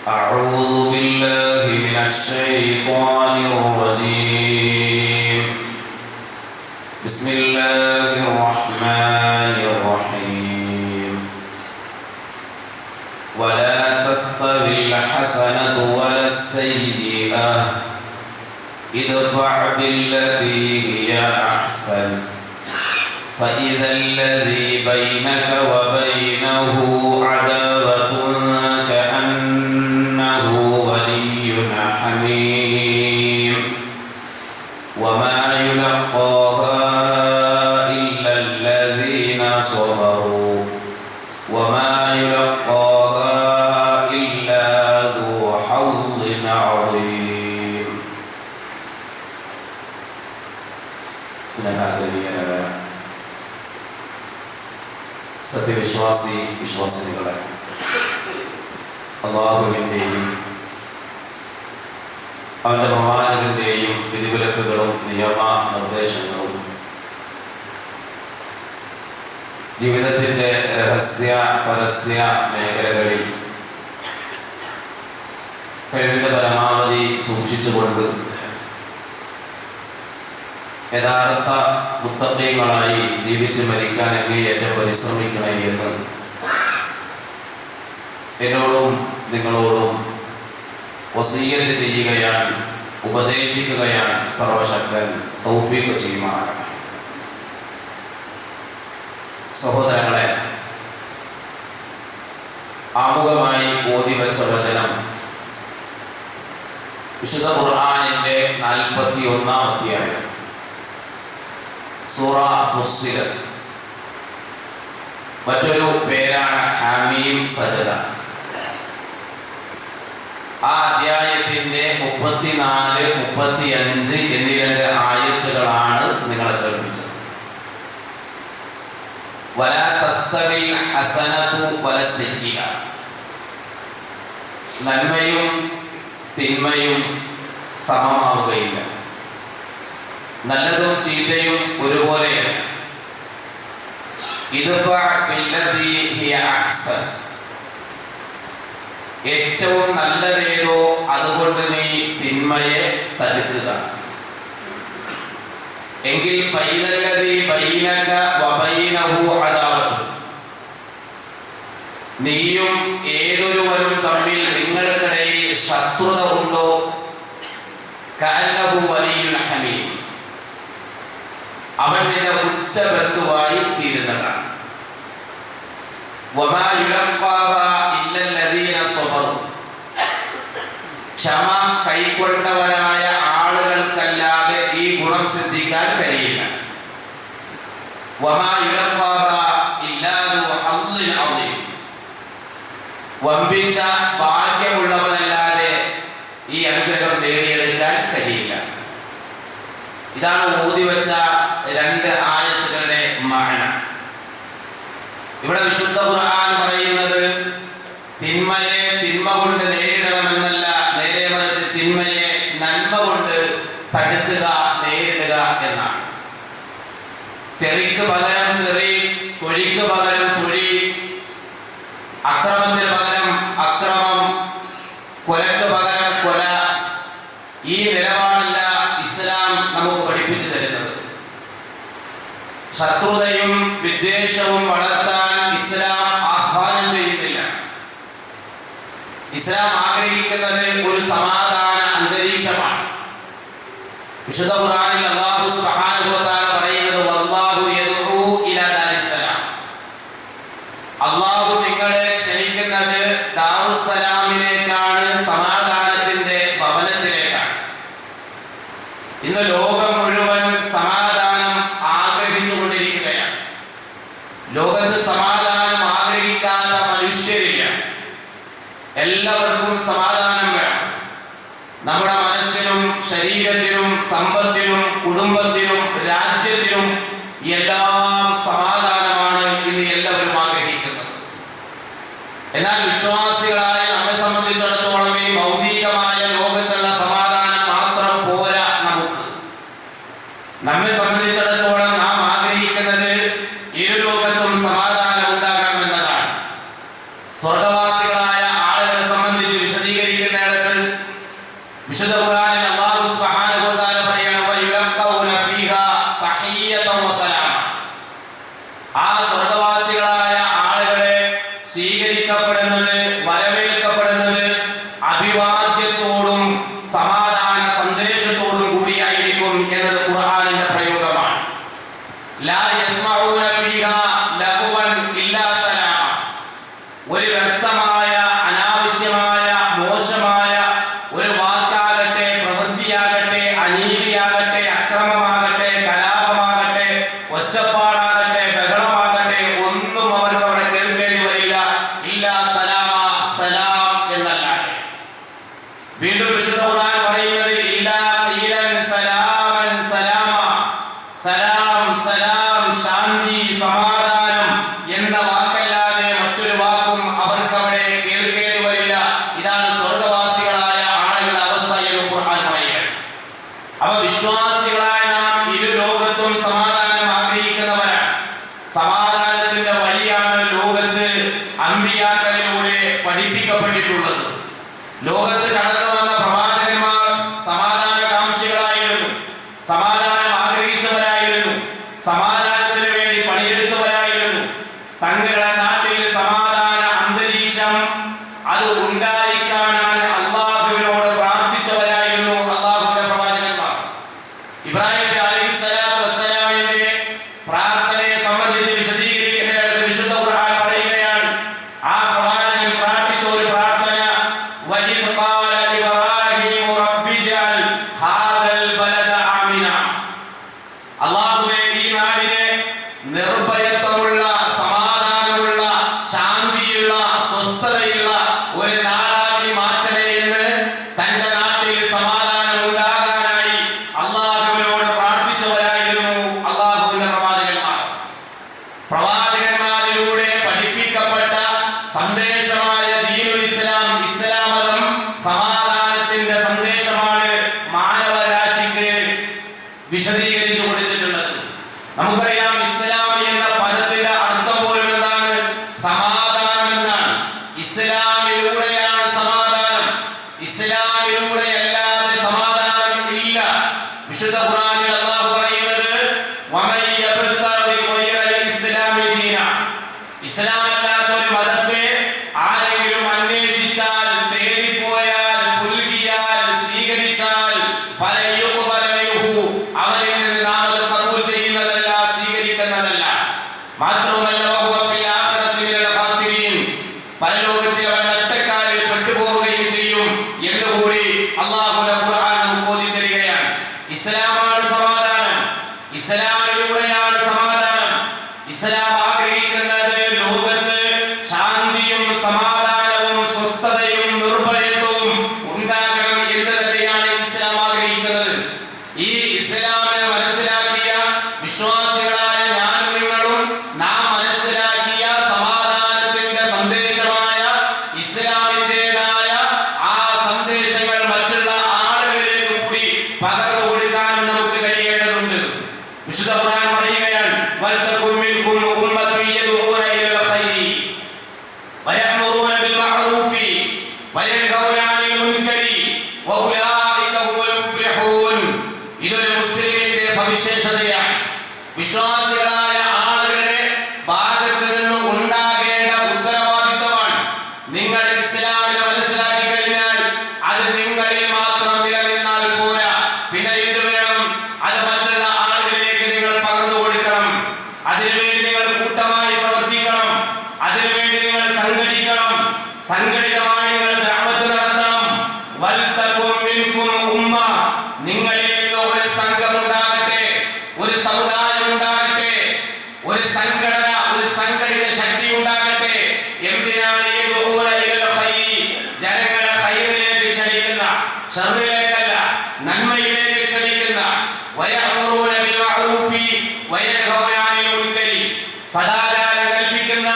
أعوذ بالله من الشيطان الرجيم. بسم الله الرحمن الرحيم. ولا تستوي الحسنة ولا السيئة ادفع بالتي هي أحسن فإذا الذي بينك وبينه عداوة كأنه ولي حميم وما يلقاها إلا الذين صبروا وما يلقاها إلا ذو حظ عظيم. സത്യവിശ്വാസി വിശ്വാസികളെ, അല്ലാഹുവിൻ്റെയും അവൻ്റെ പ്രവാചകന്റെയും വിധിവിലക്കുകളും നിയമ നിർദ്ദേശങ്ങളും ജീവിതത്തിൻ്റെ രഹസ്യ പരസ്യ മേഖലകളിൽ കഴിവിൻ്റെ പരമാവധി സൂക്ഷിച്ചുകൊണ്ട് യഥാർത്ഥ മുത്തഖീങ്ങളായി ജീവിച്ച് മരിക്കാൻ അങ്ങേയറ്റം പരിശ്രമിക്കണേ എന്ന് എന്നോടും നിങ്ങളോടും വസിയ്യത്ത് ചെയ്യുകയാണ്, ഉപദേശിക്കുകയാണ് സർവശക്തൻ തൗഫീഖ് ചെയ്യുമാറാകട്ടെ. സഹോദരങ്ങളെ, ആമുഖമായി ഓതിവെച്ച വചനം വിശുദ്ധ ഖുർആനിന്റെ 41-ാം അധ്യായം സൂറ ഫുസ്സിലത്ത്. മറ്റൊരു പേരാണ് ഹാമീം സജദ. ആ അധ്യായത്തിന്റെ 34, 35 എന്നീ 2 ആയത്തുകളാണ് നിങ്ങളെ കേൾപ്പിച്ചത്. വലാ തസ്തവിൽ ഹസനതു വലസ്സയ്യിഅ, നന്മയും തിന്മയും സമമാവുകയില്ല, നല്ലതും ചീത്തയും ഒരുപോലെയല്ല. ഇദ്ഫഅ ബില്ലദീ ഹിയ അഹ്സൻ, ഏറ്റവും നല്ലതേതോ അതുകൊണ്ട് നീ തിന്മയെ തടുക്കുക. എങ്കിൽ ഫൈദല്ലദീ ബൈനക വബൈനഹു അദാവത്ത്, നീയും ഏതൊരുവരും തമ്മിൽ നിങ്ങൾക്കിടയിൽ ശത്രുത ഉണ്ടോ, കഅന്നഹു വലിയ്യുൻ ഹമീം, അവൻ നിന്റെ ഉറ്റ ബന്ധുവായി തീരുന്നതാണ്. വമാ യുലഖാഹാ ഇല്ലല്ലദീന സ്വബറു, ക്ഷമ കൈക്കൊണ്ടവരായ ആളുകൾക്കല്ലാതെ ഈ ഗുണം സിദ്ധിക്കാൻ കഴിയില്ല. വമാ യുലഖാഹാ ഇല്ലാ ദു ഹദ്ദിൻ അദീം, വമ്പിച്ച ഭാഗ്യമുള്ളവനല്ലാതെ ഈ അനുഗ്രഹം നേടിയെടുക്കാൻ കഴിയില്ല. ഇതാണ് ഓതിവെച്ച 2 ആയത്തുകളുടെ മഅന. ഇവിടെ വിശുദ്ധ ഖുർആൻ പറയുന്നത് തിന്മയെ തിന്മ കൊണ്ട് നേരിടണമെന്നല്ല, നേരെ മറിച്ച് തിന്മയെ നന്മ കൊണ്ട് തടുക്കുക, നേരിടുക എന്നാണ്. തെറിക്ക് പകരം തെറി, കുഴിക്ക് പകരം കുഴി, അക്രമത്തിന് പകരം അക്രമം, കൊലക്ക് പകരം കൊല, ഈ നിലപാടല്ല ഇസ്ലാം നമുക്ക് പഠിപ്പിച്ചു തരുന്നത്. ശത്രുതയും വിദ്വേഷവും വളർത്താൻ ഇസ്ലാം ആഹ്വാനം ചെയ്യുന്നില്ല. ഇസ്ലാം ആഗ്രഹിക്കുന്നത് ഒരു സമാധാന അന്തരീക്ഷമാണ്. വിശുദ്ധ ഖുർആനിൽ അല്ലാഹു സുബ്ഹാനഹു വ തആല പറയുന്നത് വല്ലാഹു യദ്ഉ ഇലാ ദാരിസ്സലാം, അല്ലാഹു നിങ്ങളെ ക്ഷണിക്കുന്നത് ദാറുസ്സലാമിലേക്കാണ്, സമാധാനത്തിന്റെ ഭവനത്തിലേക്കാണ്. ഇന്ന് ലോകം മുഴുവൻ സമാധാനം ആഗ്രഹിച്ചുകൊണ്ടിരിക്കുകയാണ്. ലോകത്ത് സമാധാനം ആഗ്രഹിക്കാത്ത മനുഷ്യരില്ല. എല്ലാവർക്കും സമാധാനം വേണം. നമ്മുടെ മനസ്സിനും ശരീരത്തിനും സമ്പത്തിനും കുടുംബത്തിനും രാജ്യത്തിനും എല്ലാം സമാധാനമാണ് ഇന്ന് എല്ലാവരും ആഗ്രഹിക്കുന്നത്. എന്നാൽ വിശ്വാസികളായ നമ്മെ സംബന്ധിച്ചിടത്തോളം ഈ ഭൗതികമായ ലോകത്തുള്ള സമാധാനം മാത്രം പോരാ. നമ്മെ സംബന്ധിച്ചിടത്തോളം നാം ആഗ്രഹിക്കുന്നത് ഇരു ലോകത്തും സമാധാനം ഉണ്ടാകണമെന്നതാണ്. സ്വർഗവാസികളായ ആളുകളെ സംബന്ധിച്ച് വിശദീകരിച്ചു പഠിപ്പിക്കപ്പെട്ടിട്ടുള്ളത്. ലോകത്ത് കടന്നു വന്ന പ്രവാചകന്മാർ സമാധാനകാംക്ഷികളായിരുന്നു, സമാധാനം ആഗ്രഹിച്ചവരായിരുന്നു, സമാധാനത്തിന് വേണ്ടി പണിയെടുത്തവരായിരുന്നു. തങ്ങളുടെ നാട്ടിൽ സമാധാന അന്തരീക്ഷം അത് ഉണ്ടായിക്കാണാൻ അള്ളാഹുവിനോട് പ്രാർത്ഥിച്ചവരായിരുന്നു അള്ളാഹുവിന്റെ പ്രവാചകന്മാർ. ഇബ്രാഹിം നബി അലൈഹിസ്സലാത്തു വസ്സലാമിന്റെ പ്രാർത്ഥനയെ സംബന്ധിച്ച് വിശദീകരിക്കുന്നിടത്ത് വിശുദ്ധ ഖുർആൻ പറയുകയാണ്, ആ പ്രവാചകൻ പ്രാർത്ഥിച്ച ഒരു പ്രാർത്ഥന, വഇദ് ഖാല ഇബ്രാഹിം റബ്ബി ജഅൽ ഹാദൽ ബലദ ആമിന. അല്ലാഹുവേ, ഈ നാടിനെ നിർഭയത്വമുള്ള, സമാധാനമുള്ള, ശാന്തിയുള്ള, സ്വസ്ഥതയുള്ള ഒരു നാടാക്കി മാറ്റണേ എന്ന് തന്റെ നാട്ടിൽ സമാധാനം ഉണ്ടാകാനായി അള്ളാഹുവിനോട് പ്രാർത്ഥിച്ചവരായിരുന്നു അള്ളാഹുവിന്റെ പ്രവാചകന്മാർ. പ്രവാചകന്മാരിലൂടെ പഠിപ്പിക്കപ്പെട്ട സന്ദേശമായ ദീനുൽ ഇസ്ലാം, ഇസ്ലാം മതം സമാധാനത്തിന്റെ സന്ദേശമാണ് മാനവരാശിക്ക് വിശദീകരിച്ചു കൊടുത്തിട്ടുള്ളത്. നമുക്കറിയാം, ഇസ്ലാം എന്ന പദത്തിന്റെ അർത്ഥം പോലും എന്താണ്? സമാധാനം എന്നാണ്. ഇസ്ലാമിലൂടെയാണ് സമാധാനം. ഇസ്ലാമിലൂടെ അല്ലാതെ സമാധാനം ഇല്ല. വിശുദ്ധ ഖുർആനിൽ അല്ലാഹു പറയുന്നത്, വമൻ യബ്തഗി ഗൈറൽ ഇസ്ലാമി ദീന. ഇസ്ലാം അല്ലാത്ത ഒരു മതത്തെ ആരെങ്കിലും അന്വേഷിച്ചാൽ, തേടിപ്പോയാൽ, പുൽകിയാൽ, സ്വീകരിച്ചാൽ ഫലൻ യുഖ്ബല മിൻഹു, അവരിൽ നിന്ന് നാം അത് കബൂൽ ചെയ്യുന്നതല്ല, സ്വീകരിക്കുന്നതല്ല. മാത്രമല്ല വഹുവ ഫിൽ ആഖിറതി മിനൽ ഖാസിരീൻ, പരലോകത്തിൽ അവൻ നഷ്ടക്കാരിൽ പെട്ടുപോവുകയും ചെയ്യും എന്നുകൂടി അല്ലാഹുവിന്റെ ഖുർആൻ നമുക്ക് ഓതി തരികയാണ്. ഇസ്ലാമാണ് സമാധാനം. ഇസ്ലാമിലൂടെയാണ് സമാധാനം. ഇസ്ലാം ആഗ്രഹിക്കുന്നത് ലോകത്ത് ശാന്തിയും സമാധാനവും സ്വസ്ഥതയും നിർഭയത്വവും ഉണ്ടാകണം എന്ന് തന്നെയാണ് ഇസ്ലാം ആഗ്രഹിക്കുന്നത്. ഈ ഇസ്ലാമിനെ മനസ്സിലാക്കിയ വിശ്വാസികളായ ഞാനും നിങ്ങളും നാം മനസ്സിലാക്കിയ സമാധാനത്തിന്റെ സന്ദേശമായ ഇസ്ലാമിൻ്റെതായ ആ സന്ദേശങ്ങൾ മറ്റുള്ള ആളുകളിലേക്ക് കൂടി പകർന്നു കൊടുക്കാൻ നമുക്ക് കഴിയേണ്ടതുണ്ട്. വിശുദ്ധ ഖുർആൻ പറയുകയാണ്, വൽതകും മിൻകും ഉമ്മത്തുൻ യദ്ഊന ഇലൽ ഖൈരി വയഅ്മുറൂന ബിൽ മഅറൂഫി വയൻഹൗന അനിൽ മുൻകരി വഉലൈക ഹുമുൽ മുഫ്ലിഹൂൻ. ഇതൊരു മുസ്ലിമിന്റെ സവിശേഷതയാണ്. വിശ്വാസികളായ ആളുകളുടെ ഭാഗത്ത് നിന്ന് ഉണ്ടാകേണ്ട ഉത്തരവാദിത്തമാണ്. നിങ്ങൾ ഇസ്ലാമിനെ മനസ്സിലാക്കി കഴിഞ്ഞാൽ അത് നിങ്ങളിൽ മാത്രം നിലനിന്നാൽ പോരാ, പിന്നെ എന്ത് വേണം? അത് മറ്റുള്ള ആളുകളിലേക്ക് നിങ്ങൾ പകർന്നു കൊടുക്കണം. അതിനുവേണ്ടി നിങ്ങൾ കൂട്ടമായി പ്രവർത്തിക്കണം. അതിനുവേണ്ടി നിങ്ങൾ സംഘടിക്കണം. സംഘടിതമായി നിങ്ങൾ ദഅവത്ത് നടത്തണം. വൽതകും മിൻകും ഉമ്മ, നിങ്ങളിൽ നിന്ന് ഒരു സംഘം ഉണ്ടാകട്ടെ, ഒരു സമുദായം ഉണ്ടാകട്ടെ, ഒരു സംഘടന, ഒരു സംഘടിത ശക്തി ഉണ്ടാകട്ടെ. എന്തിനാണ് യദ്ഊന ഇലൽ ഖൈരി? ജനങ്ങളെ ഖൈറിലേക്ക് ക്ഷണിക്കുന്ന, ശർറിലേക്കല്ല, നന്മയിലേക്ക് ക്ഷണിക്കുന്ന. വയഅ്മുറൂന ബിൽ മഅറൂഫി വയൻഹൗന അനിൽ മുൻകരി, സദാചാരം കൽപ്പിക്കുന്ന,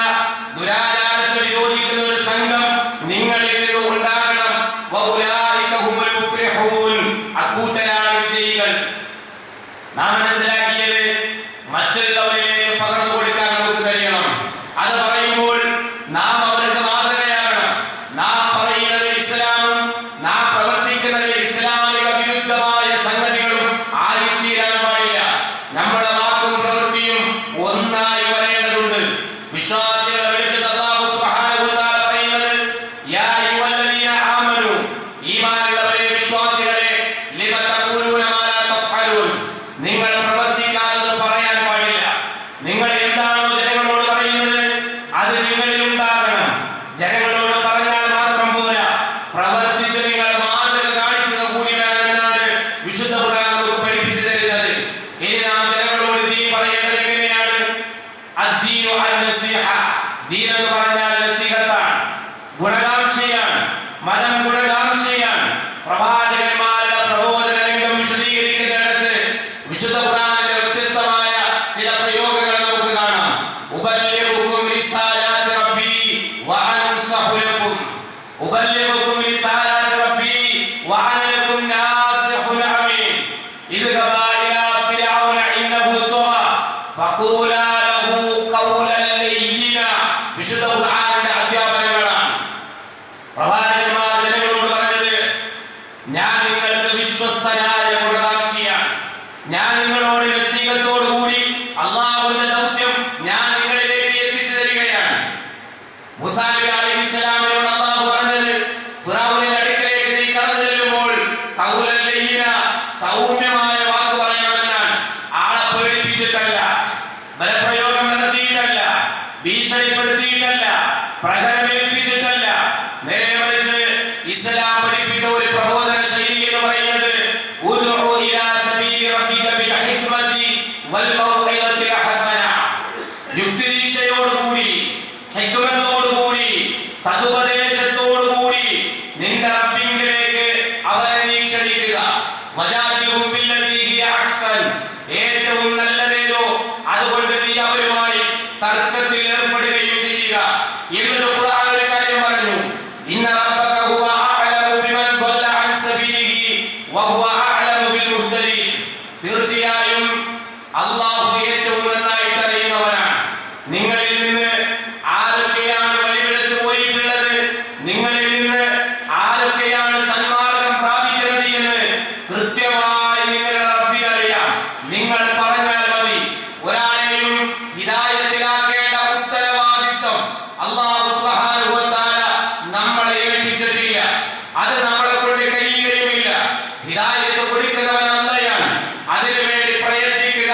ദുരാചാരത്തെ വിരോധിക്കുന്ന ഒരു സംഘം നിങ്ങളിൽ നിന്ന് ഉണ്ടാകണം. വഉലൈക ഹുമുൽ മുഫ്ലിഹൂൻ, അക്കൂട്ടരാണ് വിജയികൾ. നാം മനസ്സിലാക്കിയത് മറ്റുള്ളവരിലേക്ക് പകർന്നു കൊടുക്കാൻ നമുക്ക് കഴിയണം. അത് പറയുമ്പോൾ നാം അവർക്ക് മാതൃകയാകണം. നാം പറയുന്നത് ഇസ്ലാമും നാം പ്രവർത്തിക്കുന്നത് ഇസ്ലാമിക വിരുദ്ധമായ സംഗതികളും ആയിത്തീരാൻ പാടില്ല. നമ്മുടെ വാക്കും പ്രവൃത്തിയും ഒന്നായി വരേണ്ടതുണ്ട്. വിശ്വാസികളെ വിളിച്ചിട്ട് അല്ലാഹു സുബ്ഹാനഹു വ തആല പറയുന്നത്, യാ അയ്യുഹല്ലദീന ആമനു, ഈമാനുള്ളവരെ, വിശ്വാസികളെ, ലിമ തഖൂലൂന മാ ലാ തഫ്അലൂൻ, നിങ്ങൾ പ്രവർത്തിക്കാത്തത് പറയാൻ പാടില്ല. നിങ്ങൾ എന്താണോ ജനങ്ങളോട് പറയുന്നത് അത് നിങ്ങളിൽ ഉണ്ടാകണം. ജനങ്ങളോട് പറഞ്ഞാൽ മാത്രം പോരാ, പ്രവർത്തിച്ച് നിങ്ങൾ മാതൃക കാണിക്കുക കൂടി വേണമെന്നാണ് വിശുദ്ധ ഖുർആൻ നമുക്ക് പഠിപ്പിച്ചു തരുന്നത്. ഇനി നാം ജനങ്ങളോട് ദീൻ പറയേണ്ടത് എങ്ങനെയാണ്? അദ്ദീനു അൻ-നസീഹ, ദീൻ എന്ന് പറഞ്ഞാൽ നസീഹത്താണ്, ഗുണകാംക്ഷയാണ്. മതം ഗുണകാംക്ഷയാണ്. പ്രവാചകന്മാരുടെ പ്രബോധന രംഗം വിശദീകരിക്കുന്നിടത്ത് വിശുദ്ധ ഖുർആനിലെ വ്യത്യസ്തമായ ചില പ്രയോഗങ്ങൾ നമുക്ക് കാണാം. ഉബല്ലിഗുകും റിസാലാത്തി റബ്ബി വഅൻസഹു ലക്കും, ഉബല്ലിഗുകും റിസാലാത്തി റബ്ബി വഅന ലക്കും നാസിഹുൻ അമീൻ. ഇദ്ഹബാ ഇലാ ഫിർഔന ഇന്നഹു തുഗാ ഫഖൂലാ ലഹു ഖൗലൻ ലയ്യിന. വിശുദ്ധ ഖുർആനിന്റെ അധ്യാപനങ്ങളാണ്. അഹ്സൻ, ഏറ്റവും നല്ലതേതോ അതുകൊണ്ട് നീ അവരുമായി തർക്കത്തിൽ ഏർപ്പെടുകയും ചെയ്യുക. എന്നിട്ട് ഖുർആൻ ഒരു കാര്യം പറഞ്ഞു, ഇന്ന റബ്ബക ഹുവ അഅലമു ബിമൻ ضل അൻ സബീലിഹി വഹുവ അഅലമു ബിൽ മുഹ്തദീൻ. തീർച്ചയായും അല്ലാഹു ഏറ്റവും നന്നായിട്ട് അറിയുന്നവനാണ്. നിങ്ങളിൽ നിന്ന് ആരൊക്കെയാണ് വഴിപിഴച്ചു പോയിട്ടുള്ളത്, നിങ്ങളിൽ നിന്ന് ആരൊക്കെയാണ് സന്മാർഗം പ്രാപിക്കുന്നത് എന്ന് കൃത്യമായി നിങ്ങളുടെ റബ്ബിന് അറിയാം. നിങ്ങൾ പറഞ്ഞാൽ മതി. ഒരാളെയും ഹിദായത്തിലാക്കേണ്ട ഉത്തരവാദിത്വം അല്ലാഹു സുബ്ഹാനഹു വ തആല നമ്മളെ ഏൽപ്പിച്ചിട്ടില്ല. അത് നമ്മളെ കൊണ്ട് കഴിയുകയുമില്ല. ഹിദായത്ത് കൊടുക്കുന്നവൻ അല്ലാഹുവാണ്. അതിനുവേണ്ടി പ്രയത്നിക്കുക,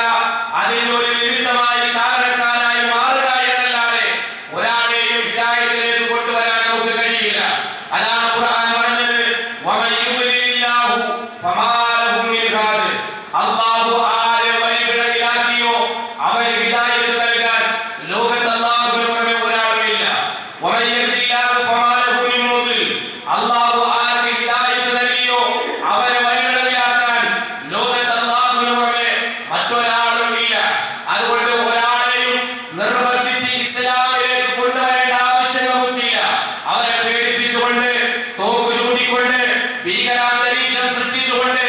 അതിനൊരു നിമിത്തമായി കാരണക്കാരായി മാറുക എന്നല്ലാതെ ഒരാളെയും ഹിദായത്തിലേക്ക് കൊണ്ടുവരാൻ നമുക്ക് കഴിയില്ല. അതാണ് ഖുർആൻ പറഞ്ഞത്, വമൻ യുദ്ലിലില്ലാഹു ഫമാ ലഹു മിൻ ഹാദ്. അല്ലാഹു ആരെ വഴിപിഴവിലാക്കിയോ അവന് ഹിദായത്ത് നൽകാൻ ലോകത്ത് അല്ലാഹുവിന് പുറമെ ഒരാളുമില്ല. വമൻ യഹ്ദില്ലാഹു ഫമാ ലഹു മിൻ മുദ്ലിൽ. അല്ലാഹു ആർക്ക് ഹിദായത്ത് നൽകിയോ അവനെ വഴിപിഴവിലാക്കാൻ ലോകത്ത് അല്ലാഹുവിന് പുറമെ മറ്റൊരാളും ഇല്ല. അതുകൊണ്ട് ഒരാളെയും നിർബന്ധിച്ച് ഇസ്ലാമിലേക്ക് കൊണ്ടുവരേണ്ട ആവശ്യം നമുക്കില്ല. അവരെ പേടിപ്പിച്ചുകൊണ്ട്, തോക്ക് ചൂണ്ടിക്കൊണ്ട്, ഭീകരാന്തരീക്ഷം സൃഷ്ടിച്ചുകൊണ്ട്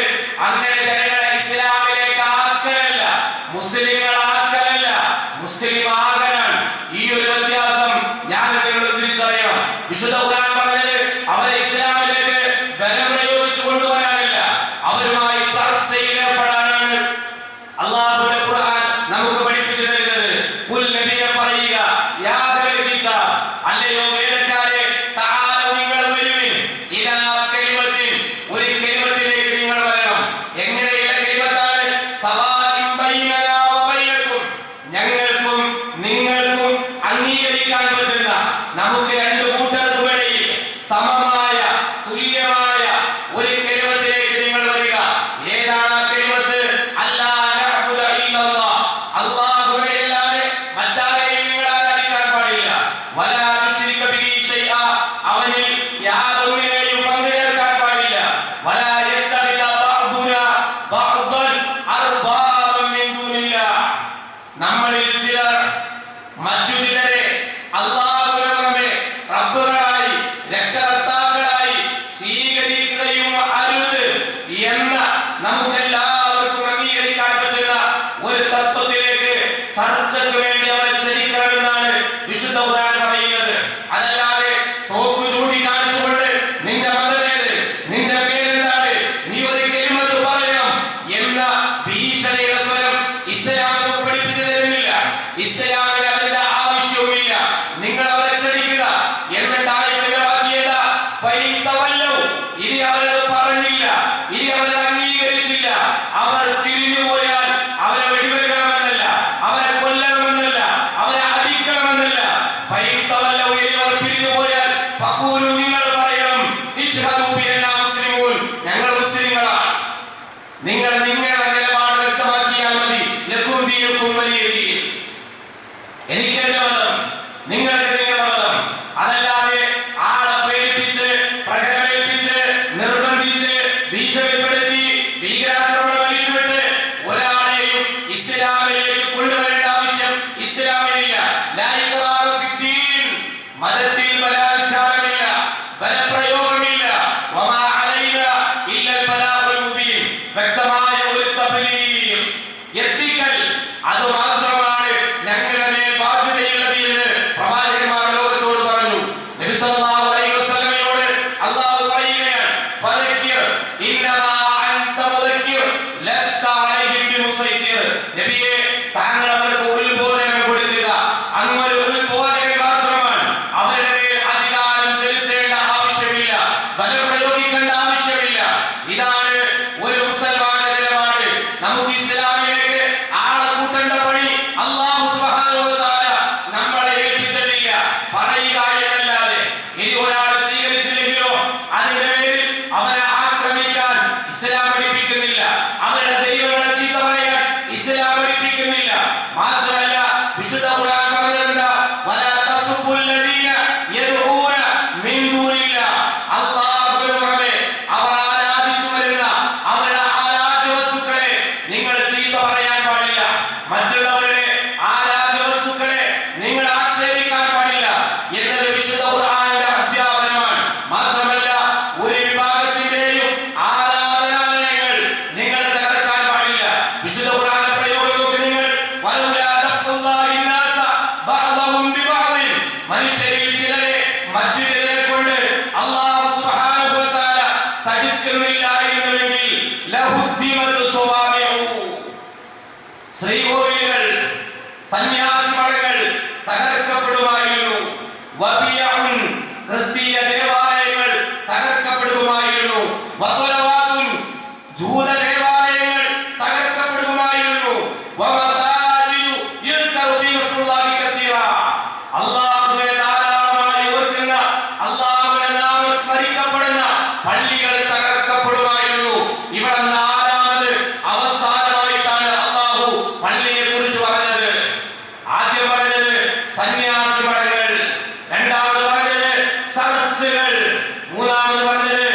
മൂന്നാമത് പറഞ്ഞത്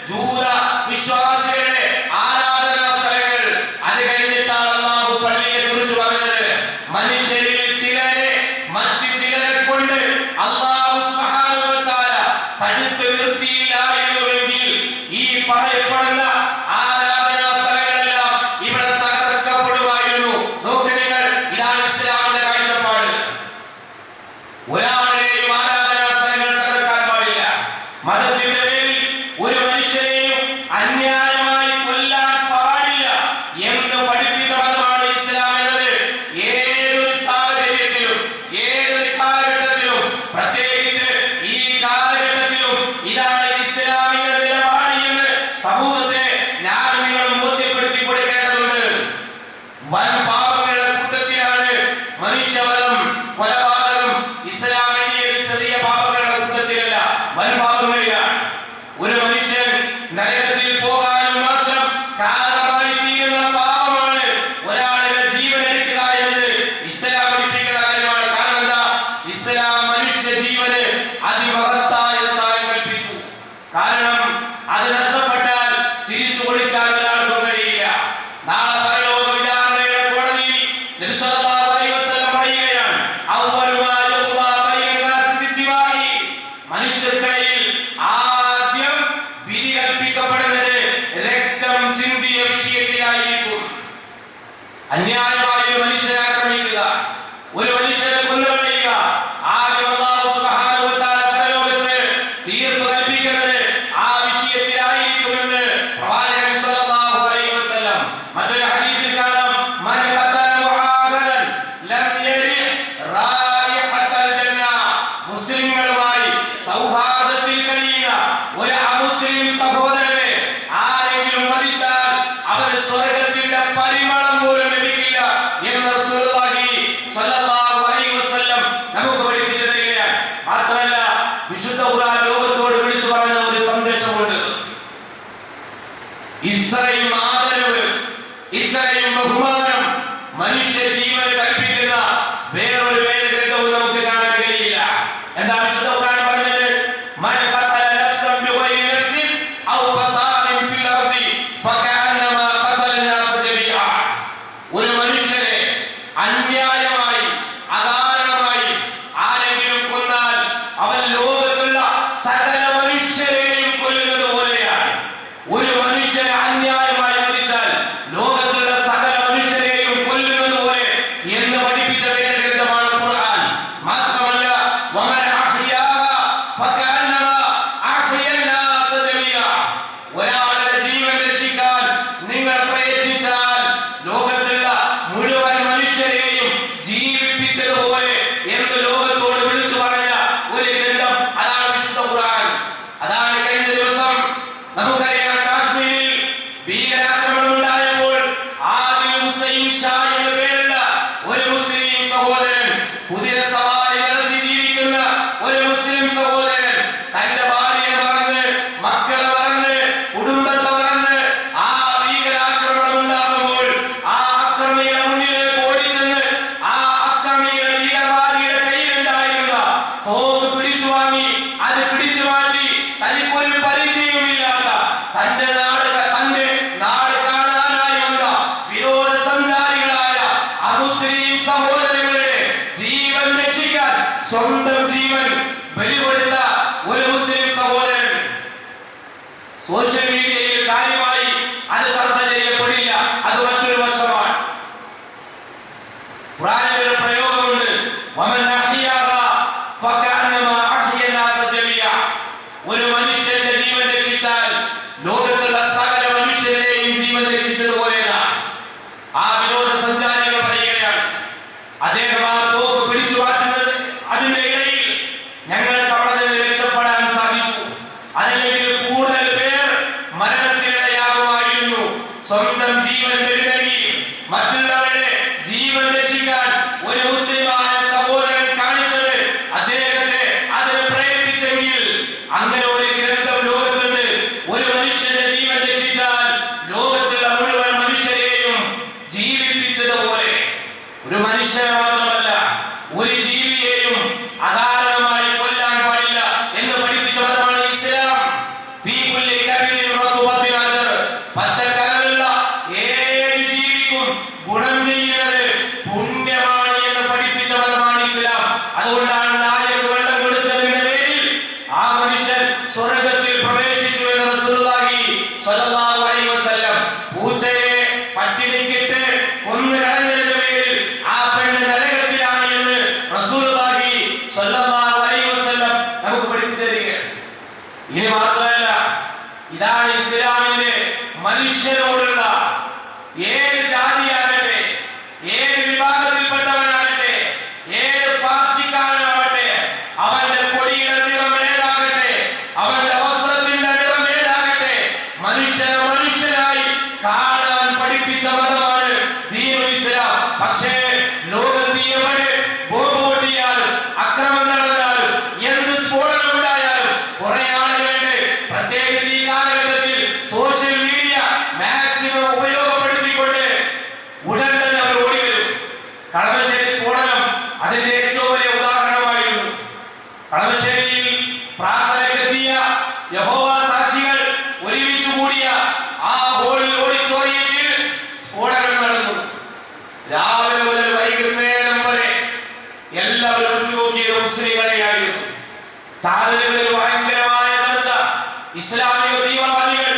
ജൂത വിശ്വാസികളുടെ ആരാധനാ സ്ഥലങ്ങൾ. അത് കഴിഞ്ഞിട്ടാണ് അല്ലാഹു പള്ളിയെ കുറിച്ച് പറഞ്ഞത്. മനുഷ്യരിൽ ചിലരെ മറ്റു ചിലരെ കൊണ്ട് അല്ലാഹു സുബ്ഹാനഹു വ തആല തടുത്ത് നിർത്തിയില്ലായിരുന്നുവെങ്കിൽ ഈ പറയപ്പെടുന്ന ആരാധനാ സ്ഥലങ്ങളെല്ലാം ഇവിടെ തകർക്കപ്പെടുമായിരുന്നു. നോക്ക് നിങ്ങൾ, ഇതാണ് ഇസ്ലാമിന്റെ കാഴ്ചപ്പാട്. ഒരാളുടെയും ആരാധനാ സ്ഥലങ്ങൾ തകർക്കാൻ പാടില്ല. മതത്തിന്റെ പേരിൽ ഒരു മനുഷ്യനെയും അന്യായമായി കൊല്ലാൻ പാടില്ല എന്ന് പഠിപ്പിച്ച മതമാണ് ഇസ്ലാം എന്നത്. ഏതൊരു സാഹചര്യത്തിലും ഏതൊരു കാലഘട്ടത്തിലും പ്രത്യേകിച്ച് ഈ കാലഘട്ടത്തിലും ഇതാണ് ഇസ്ലാമിന്റെ നിലപാട് എന്ന് സമൂഹത്തെ ഞാൻ നിങ്ങൾ ബോധ്യപ്പെടുത്തി കൊടുക്കേണ്ടതുണ്ട്. വൻ പാപങ്ങളുടെ കൂട്ടത്തിലാണ് മനുഷ്യവധം, കൊലപാതകം. ഇസ്ലാം എണ്ണിയത് ചെറിയ പാപങ്ങളുടെ കൂട്ടത്തിലല്ല, വൻ പാപങ്ങളിലാണ്. ഒരു മനുഷ്യൻ നരകത്തിൽ പോകാനും മാത്രം കാരണമായി തീരുന്ന പാപമാണ് ഒരാളുടെ ജീവൻ എടുക്കുക എന്നത്. ഇസ്ലാം പഠിപ്പിക്കുന്ന കാര്യമാണ്. കാരണം എന്താ? ഇസ്ലാം മനുഷ്യ ജീവന് അതിമഹത്തായ സ്ഥാനം കൽപ്പിച്ചു. കാരണം അത് നഷ്ടപ്പെട്ടാൽ തിരിച്ചു കൊടുക്കാൻ ഒരാൾക്കും കഴിയില്ല. നാളെ പരലോക വിചാരണയുടെ കോടതിയിൽ നബി സല്ലല്ലാഹു അലൈഹി വസല്ലം പറയുകയാണ്, അവ്വലു മാ യുഖ്ളാ ബൈന നാസി ബിദ്ദിമാഇ. മനുഷ്യർക്കിടയിൽ ആദ്യം വിധി കൽപ്പിക്കപ്പെടുന്നത് രക്തം ചിന്തിയ വിഷയത്തിലായിരിക്കും. അന്യായമായി ഒരു മനുഷ്യനെ ആക്രമിക്കുക, ഒരു മനുഷ്യനെ കൊന്നുകളയുക, ആദ്യം അല്ലാഹു സുബ്ഹാനഹു വ തആല പരലോകത്ത് തീർപ്പ് കൽപ്പിക്കുന്നത് ആ വിഷയത്തിലായിരിക്കുമെന്ന് പ്രവാചകൻ സല്ലല്ലാഹു അലൈഹി വസല്ലം മറ്റൊരു ഹദീസിൽ കാണാം, മൻ ഖതല മുആഹദൻ ലം യരിഹ് റായിഹത്തൽ ജന്ന. മുസ്ലിങ്ങളുമായി സൗഹാർദ്ദത്തിൽ കഴിയുന്ന ഒരു അമുസ്ലിം സഹോദരനെ ആരെങ്കിലും വധിച്ചാൽ അവന് സ്വർഗ്ഗത്തിന്റെ പരിമളം പോലും ലഭിക്കില്ല എന്ന് റസൂലുള്ളാഹി സ്വല്ലല്ലാഹു അലൈഹി വസല്ലം നമുക്ക് പഠിപ്പിച്ചു തരികയാണ്. മാത്രമല്ല വിശുദ്ധ ഖുർആൻ ലോകത്തോട് വിളിച്ചു പറഞ്ഞ ഒരു സന്ദേശമുണ്ട്. ഇത്രയും ആദരവ്, ഇത്രയും ബഹുമാനം മനുഷ്യ ജീവന് കൽപ്പിക്കുന്ന വേറൊരു വേദഗ്രന്ഥവും നമുക്ക് കാണാൻ കഴിയില്ല. എന്താ വിശുദ്ധ ഖുർആൻ പറഞ്ഞത്? മൻ ഖതല നഫ്സൻ ബിഗൈരി നഫ്സിൻ ഔ ഫസാദിൻ ഫിൽ അർദി ഫകഅന്നമാ ഖതല നാസ ജമീഅ. ഒരു മനുഷ്യനെ അന്യായമായി അകാരണമായി ആരെങ്കിലും കൊന്നാൽ അവൻ ലോകത്തുള്ള സകല മനുഷ്യരെയും കൊല്ലുന്നത് പോലെയാണ്. ഒരു മനുഷ്യനെ അന്യായമായി വധിച്ചാൽ ലോകത്തുള്ള സകല മനുഷ്യരെയും കൊല്ലുന്നത് പോലെ എന്ന് പഠിപ്പിച്ച വേദഗ്രന്ഥമാണ് ഖുർആൻ. മാത്രമല്ല വമൻ അഹ്യാഹ ഫകഅന്നമാ അഹ്യൻ നാസ ജമീഅ. ഒരാളുടെ ജീവൻ രക്ഷിക്കാൻ നിങ്ങൾ പ്രയത്നിച്ചാൽ ലോകത്തുള്ള മുഴുവൻ മനുഷ്യരെയും ജീവിപ്പിച്ചതുപോലെ എന്ന് ലോകത്തോട് വിളിച്ചു പറഞ്ഞ ഒരു ഗ്രന്ഥം അതാണ് വിശുദ്ധ ഖുർആൻ. അതാണ് കഴിഞ്ഞ ദിവസം നമുക്കറിയാം, കാശ്മീരിൽ ഭീകരാക്രമണം ഉണ്ടായപ്പോൾ ആദിൽ ഹുസൈൻ ഷാ എന്ന പേരുള്ള ഒരു മുസ്ലിം സഹോദരൻ, കുതിര സവാരി നടത്തി ജീവിക്കുന്ന ഒരു മുസ്ലിം സഹോദരൻ, തന്റെ ഭാര്യയെ മറന്ന് മക്കളെ മറന്ന് കുടുംബത്തെ മറന്ന് ആ ഭീകരാക്രമണം ഉണ്ടാകുമ്പോൾ ആ അക്രമിയുടെ മുന്നിലേക്ക് ഓടിച്ചെന്ന് ആ അക്രമിയുടെ ഭീകരവാദിയുടെ കയ്യിലുണ്ടായിരുന്ന തോക്ക് പിടിച്ചു വാങ്ങി അത് പിടിച്ചു മാറ്റി തനിക്കൊരു പരിചയമില്ലാത്ത തന്റെ നാട് കാണാനായി വന്ന വിനോദസഞ്ചാരികളായ അമുസ്ലിം സഹോദരങ്ങളുടെ ജീവൻ രക്ഷിക്കാൻ സ്വന്തം ജീവൻ ബലി കൊടുത്ത ഒരു മുസ്ലിം സഹോദരൻ. സോഷ്യൽ മീഡിയയിൽ കാര്യമായി അത് ചർച്ച ചെയ്യപ്പെടില്ല, അത് മറ്റൊരു വശമാണ്. ഖുർആനിൽ ഒരു പ്രയോഗമുണ്ട്, വമൻ അഹ്യാഹ ഫകഅന്നമാ അഹ്യ നാസ ജമീഅ. ഒരു മനുഷ്യന്റെ ജീവൻ രക്ഷിച്ചാൽ ലോകത്തുള്ള സകല മനുഷ്യരെയും ജീവൻ രക്ഷിച്ചതുപോലെയാണ്. ആ വിനോദസഞ്ചാരികൾ പറയുകയാണ്, അദ്ദേഹം ആ തോക്ക് പിടിച്ചു മാറ്റുന്നത് അതിന്റെ ഇടയിൽ ഞങ്ങൾക്ക് അവിടെ നിന്ന് രക്ഷപ്പെടാൻ സാധിച്ചു. അതല്ലെങ്കിൽ കൂടുതൽ പേർ ഇതാണ് ഇസ്ലാമിന്റെ മനുഷ്യരോടുള്ള, ഏത് ജാതിയാകട്ടെ, ഏത് വിഭാഗത്തിൽപ്പെട്ടവനാകട്ടെ, ഏത് പാർട്ടിക്കാരനാകട്ടെ, അവന്റെ കൊടിയുടെ നിറം ഏതാകട്ടെ, അവന്റെ വസ്ത്രത്തിന്റെ നിറം ഏതാകട്ടെ, മനുഷ്യനെ മനുഷ്യനായി കാണാൻ പഠിപ്പിച്ച മതമാണ് ദീനുൽ ഇസ്ലാം. പക്ഷേ ലോകത്ത് എവിടെ ബോംബ് പൊട്ടിയാലും അക്രമം നടന്നാലും എന്ത് സ്ഫോടനം ഉണ്ടായാലും കുറെ ആളുകളുണ്ട്, പ്രത്യേകിച്ച് ഈ കാലഘട്ടത്തിൽ സോഷ്യൽ മീഡിയ മാക്സിമം ഉപയോഗപ്പെടുത്തിക്കൊണ്ട് ഉടൻ തന്നെ അവർ ഓടി വരും. കളമശ്ശേരി സ്ഫോടനം അതിന്റെ ഏറ്റവും വലിയ ഉദാഹരണമായിരുന്നു. കളമശ്ശേരിയിൽ പ്രാർത്ഥനയ്ക്കെത്തിയ യഹോവ സാക്ഷികൾ ഒരുമിച്ച് കൂടിയ ആ ഹോളിൽ ഓഡിറ്റോറിയത്തിൽ സ്ഫോടനം നടന്നു. രാവിലെ മുതൽ വൈകുന്നേരം വരെ എല്ലാവരും ഉറ്റുനോക്കിയത് മുസ്ലിങ്ങളെയായിരുന്നു. ചാനലുകളിൽ ഭയങ്കരമായ ചർച്ച. ഇസ്ലാമിക തീവ്രവാദികൾ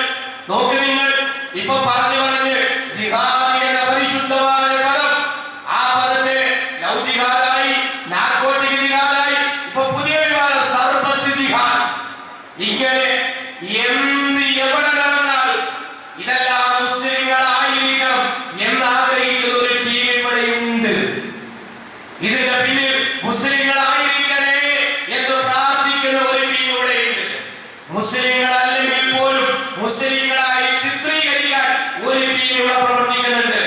നോക്കി, നിങ്ങൾ ഇപ്പൊ പറഞ്ഞു ജിഹാദി എന്ന പരിശുദ്ധമായ പദം, ആ പദത്തെ ലവ് ജിഹാദായി, നാർക്കോട്ടിക് ജിഹാദായി, ഇപ്പൊ പുതിയ വിവാദം സർബത്ത് ജിഹാദ്. ഇങ്ങനെ എന്ത് എവിടെ നടന്നാലും ഇതെല്ലാം മുസ്ലിങ്ങളായിരിക്കണം എന്നാഗ്രഹിക്കുന്ന ഒരു ടീം ഇവിടെയുണ്ട്. ഇതിന്റെ പിന്നിൽ മുസ്ലിങ്ങളായിരിക്കണേ എന്ന് പ്രാർത്ഥിക്കുന്ന ഒരു ടീം ഇവിടെയുണ്ട്. മുസ്ലിങ്ങളല്ലെങ്കിൽ പോലും മുസ്ലിങ്ങളായി ചിത്രീകരിക്കാൻ ഒരു ടീം ഇവിടെ പ്രവർത്തിക്കുന്നുണ്ട്.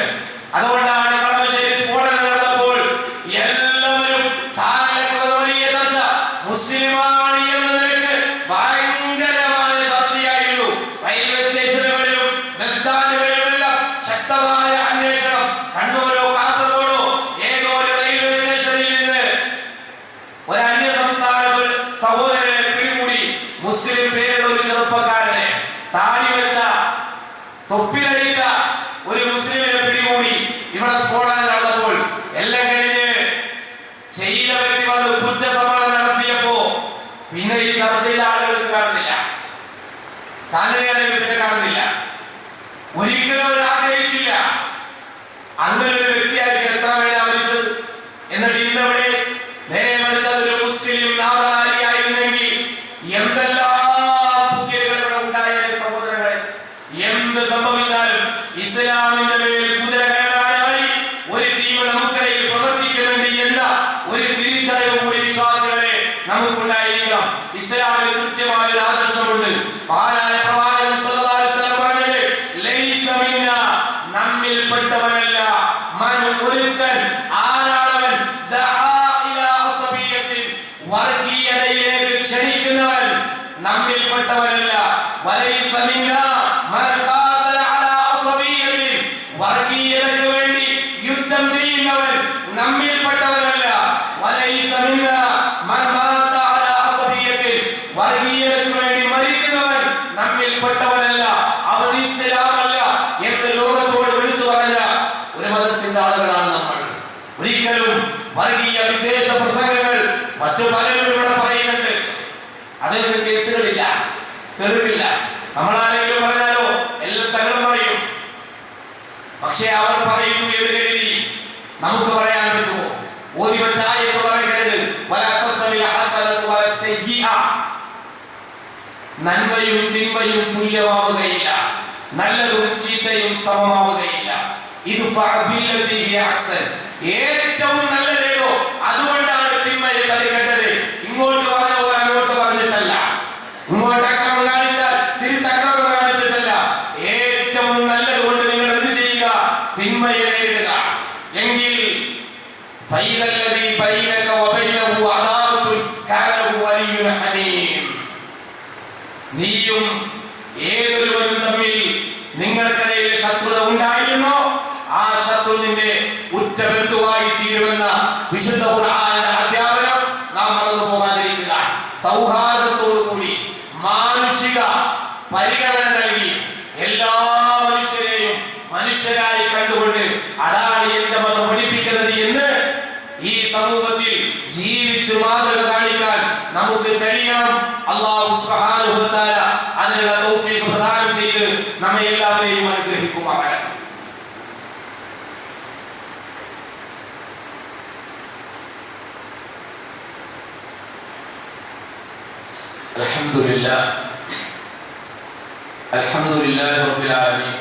അതുകൊണ്ടാണ് കളമശ്ശേരി സ്ഫോടനം നടന്നപ്പോൾ എല്ലാവരും ചാനലൊക്കെ വലിയ ചർച്ച, മുസ്ലിമാണ് എന്ന നിലയ്ക്ക് ഭയങ്കരമായ ചർച്ചയായിരുന്നു. റെയിൽവേ സ്റ്റേഷനുകളിലും ബസ് സ്റ്റാൻഡുകളിലുമെല്ലാം ശക്തമായ അന്വേഷണം. കണ്ണൂരോ കാസർഗോഡോ ഏതോ ഒരു റെയിൽവേ സ്റ്റേഷനിൽ നിന്ന് ഒരു അന്യ സംസ്ഥാന സഹോദരനെ പിടികൂടി. മുസ്ലിം പേരുള്ള ഒരു ചെറുപ്പക്കാരനെ, താടി വെച്ച, തൊപ്പി ധരിച്ച ഒരു മുസ്ലിമിനെ പിടികൂടി. ഇവിടെ സ്ഫോടനം നടന്നപ്പോൾ എല്ലാം കഴിഞ്ഞ് ചെയ്ത വ്യക്തി വന്ന് കുറ്റസമ്മതം നടത്തിയപ്പോ പിന്നെ ഈ ചർച്ചയിലെ ആളുകൾക്ക് കാണുന്നില്ല, ചാനലുകളിൽ പിന്നെ കാണുന്നില്ല. ഒരിക്കലും അവർ ആഗ്രഹിച്ചില്ല അങ്ങനെ ഒരു വ്യക്തിയായിരിക്കും എത്ര പേരാ മരിച്ചത്. എന്നിട്ട് ഇന്നവിടെ നേരെ മരിച്ചത് ഒരു മുസ്ലിം നാമധാരിയായിരുന്നെങ്കിൽ എന്തെല്ലാം പുതിയകൾ ഇവിടെ ഉണ്ടായാലും സഹോദരങ്ങളെ, എന്ത് സംഭവിച്ചാലും ഇസ്ലാമിന്റെ മേൽ കുതിര കയറാനായി ഒരു ടീം നമുക്കിടയിൽ പ്രവർത്തിക്കുന്നുണ്ട് എന്ന ഒരു തിരിച്ചറിവ് കൂടി വിശ്വാസികളെ നമുക്കുണ്ടായിരിക്കണം. ഇസ്ലാമിന് കൃത്യമായ ഒരു ആദർശമുണ്ട്. മഹാനായ പ്രവാചകൻ സല്ലല്ലാഹു അലൈഹി വസല്ലം പറഞ്ഞത്, ലൈസ മിന്നാ, നമ്മിൽപ്പെട്ടവനല്ല, മൻ ഒരുത്തൻ, ആരാണവൻ, ദആ ഇലാ അസബിയത്തിൻ, വർഗീയതയിലേക്ക് ക്ഷണിക്കുന്നവൻ നമ്മിൽപ്പെട്ടവനല്ല. വലൈസ മിന്നാ മൻ ഖാതല അലാ അസബിയത്തിൻ, വർഗീയതയ്ക്ക് വേണ്ടി യുദ്ധം ചെയ്യുന്നവൻ നമ്മിൽപ്പെട്ടവനല്ല. വലൈസ മിന്നാ മൻ മാത അലാ അസബിയത്തിൻ, വർഗീയതയ്ക്ക് വേണ്ടി മരിക്കുന്നവൻ നമ്മിൽപ്പെട്ടവനല്ല. അവൻ ഇസ്ലാമല്ല എന്ന് ലോകത്തോട് വിളിച്ചു പറഞ്ഞ ഒരു മതത്തിന്റെ ആളുകളാണ് നമ്മൾ. ഒരിക്കലും വർഗീയ വിദ്വേഷ പ്രസംഗങ്ങൾ മറ്റു പലരും ഇവിടെ പറയുന്നുണ്ട്. അതിന് കേസുകളില്ല, തെളിവില്ല. നമ്മളാരെങ്കിലും പറഞ്ഞാലോ എല്ലാം തകർന്നു പറയും. പക്ഷേ അവർ പറയുന്നു എന്ന് കരുതി നമുക്ക് പറയാൻ പറ്റുമോ? ഓതി വെച്ച ആയത്ത് പറയരുത്, വലാ തസ്തവിൽ ഹസനതു വസ്സയ്യിഅ, നന്മയും തിന്മയും തുല്യമാവുകയില്ല, നല്ലതും ചീത്തയും സമമാവുകയില്ല. ഏറ്റവും നല്ലതേതോ അതുകൊണ്ടാണ് തിന്മയെ കളിക്കേണ്ടത്. ഇങ്ങോട്ട് പറഞ്ഞ പോലെ അങ്ങോട്ട് പറഞ്ഞിട്ടല്ല, ഇങ്ങോട്ട് അക്രമം കാണിച്ചാൽ തിരിച്ചക്രമം കാണിച്ചിട്ടല്ല. ഏറ്റവും നല്ലതുകൊണ്ട് നിങ്ങൾ എന്ത് ചെയ്യുക? തിന്മയെ നേരിടുക. എങ്കിൽ നീയും ഏതൊരുവരും തമ്മിൽ നിങ്ങൾക്കിടയിൽ ശത്രുത ഉണ്ടായിരുന്നോ ആ ശത്രു നിന്റെ ഉറ്റ ബന്ധുവായി തീരുമെന്ന വിശുദ്ധ ഖുർആനിന്റെ അധ്യാപനം നാം മറന്നു പോകാതിരിക്കുക. സൗഹാർദ്ദത്തോടുകൂടി മാനുഷിക പരിഗണന നൽകി എല്ലാ മനുഷ്യരെയും മനുഷ്യരായി കണ്ടുകൊണ്ട് അതാണ് എന്റെ മതം പഠിപ്പിക്കുന്നത് എന്ന് ഈ സമൂഹത്തിൽ ജീവിച്ച് മാതൃക കാണിക്കാൻ നമുക്ക് കഴിയണം. അല്ലാഹു സുബ്ഹാനഹു വ തആല അതിനുള്ള തൗഫീഖ് പ്രദാനം ചെയ്ത് നമ്മെ എല്ലാവരെയും അനുഗ്രഹിക്കുമാറാകട്ടെ. അൽഹംദുലില്ലാഹ് അൽഹംദുലില്ലാഹി റബ്ബിൽ ആലമീൻ.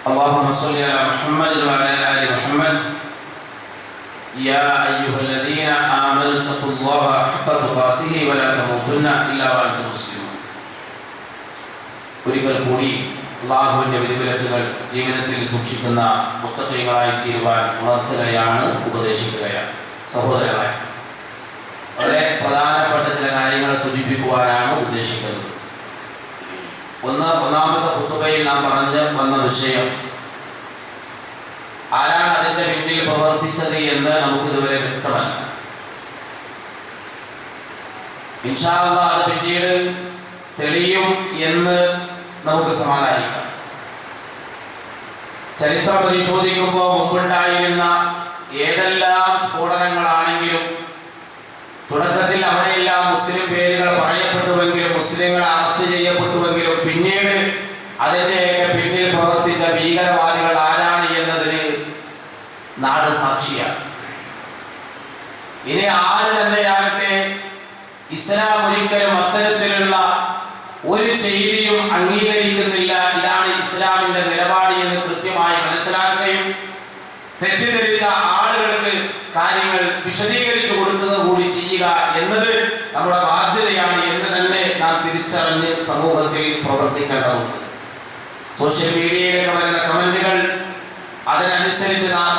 اللهم صل على محمد وعلى آل محمد يا أيها الذين آمنوا اتقوا الله حق تقاته ولا تموتن إلا وأنتم مسلمون. ഒരിക്കൽ കൂടി അല്ലാഹുവിന്റെ വിധിവിലക്കുകൾ ജീവിതത്തിൽ സൂക്ഷിക്കുന്ന മുത്തഖീകളായി തീരുവാൻ ഉണർത്തുകയാണ്, ഉപദേശിക്കുകയാണ്. സഹോദരങ്ങളെ, വളരെ പ്രധാനപ്പെട്ട ചില കാര്യങ്ങൾ സൂചിപ്പിക്കുവാനാണ് ഉദ്ദേശിക്കുന്നത്. ഒന്നാമത്തെ ഖുതുബയിൽ നാം പറഞ്ഞു വന്ന വിഷയം, ആരാണ് അതിന്റെ പിന്നിൽ പ്രവർത്തിച്ചത് എന്ന് നമുക്കിതുവരെ വ്യക്തമല്ല. ഇൻഷാ അല്ലാഹ് അത് പിന്നീട് തെളിയും എന്ന് നമുക്ക് സമാധാനിക്കാം. ചരിത്രം പരിശോധിക്കുമ്പോൾ മുമ്പുണ്ടായിരുന്ന ഏതെല്ലാം സ്ഫോടനങ്ങളാണെങ്കിലും തുടക്കത്തിൽ അവിടെയെല്ലാം മുസ്ലിം പേരുകൾ പറയപ്പെട്ടുവെങ്കിലും മുസ്ലിങ്ങൾ അറസ്റ്റ് ചെയ്യപ്പെട്ടുവെങ്കിലും പിന്നീട് അതിൻ്റെയൊക്കെ പിന്നിൽ പ്രവർത്തിച്ച ഭീകരവാദികൾ ആരാണ് എന്നതിന് നാട് സാക്ഷിയാണ്. ഇനി ആര് തന്നെയാകട്ടെ, ഇസ്ലാം ഒരിക്കലും അത്തരത്തിലുള്ള ഒരു ചെയ്തിയും അംഗീകരിക്കുന്നില്ല. ഇതാണ് ഇസ്ലാമിന്റെ നിലപാട് എന്ന് കൃത്യമായി മനസ്സിലാക്കുകയും തെറ്റിദ്ധരിച്ച ആളുകൾക്ക് കാര്യങ്ങൾ വിശദീകരിച്ചു കൊടുക്കുക കൂടി ചെയ്യുക എന്നത് നമ്മുടെ ബാധ്യതയാണ് എന്ന് തന്നെ നാം തിരിച്ചറിഞ്ഞ് സമൂഹത്തിൽ പ്രവർത്തിക്കേണ്ടതുണ്ട്. സോഷ്യൽ മീഡിയയിലേക്ക് വരുന്ന കമന്റുകൾ അതിനനുസരിച്ച് നാം